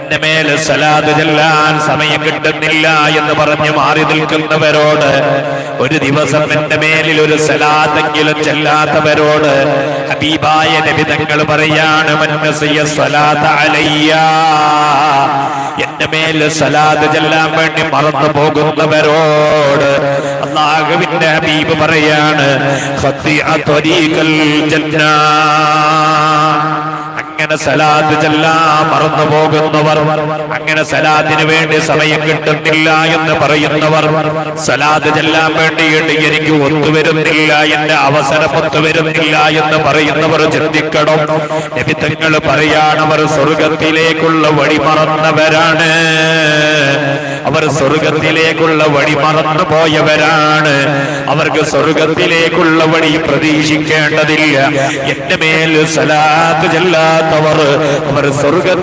എന്റെ മേൽ സലാത്ത് ചെല്ലാൻ സമയം കിട്ടുന്നില്ല എന്ന് പറഞ്ഞ് മാറി നിൽക്കുന്നവരോട്, ഒരു ദിവസം എന്റെ മേലിൽ ഒരു സലാത്തെങ്കിലും ചെല്ലാത്തവരോട് ഹബീബായ നബി തങ്ങൾ പറയാണ്, മൻ നസിയ സ്വലാത്ത അലയ്യ, എന്റെ മേൽ സലാത്ത് ചെല്ലാൻ വേണ്ടി മറന്നു പോകുന്നവരോട് അല്ലാഹുവിന്റെ ഹബീബ് പറയാണ്, ഖത്തിഅ ത്വരീഖൽ ജന്ന. അങ്ങനെ സലാത്ത് ചെല്ലാൻ മറന്നു പോകുന്നവർ, അങ്ങനെ സലാത്തിന് വേണ്ടി സമയം കിട്ടുന്നില്ല എന്ന് പറയുന്നവർ, സലാത്ത് ചെല്ലാൻ വേണ്ടിയിട്ട് എനിക്ക് ഒത്തുവരുന്നില്ല, എന്റെ അവസരം ഒത്തുവരുന്നില്ല എന്ന് പറയുന്നവർ ചിന്തിക്കണം. നബി തങ്ങൾ പറയാണ്, അവർ സ്വർഗത്തിലേക്കുള്ള വഴി മറന്നവരാണ്, അവർ സ്വർഗത്തിലേക്കുള്ള വഴി മറന്നു പോയവരാണ്, അവർക്ക് സ്വർഗത്തിലേക്കുള്ള വഴി പ്രതീക്ഷിക്കേണ്ടതില്ല. എന്റെ മേൽ സലാത്ത് ചെല്ലാത്തവർ അവർ സ്വർഗത്തിൽ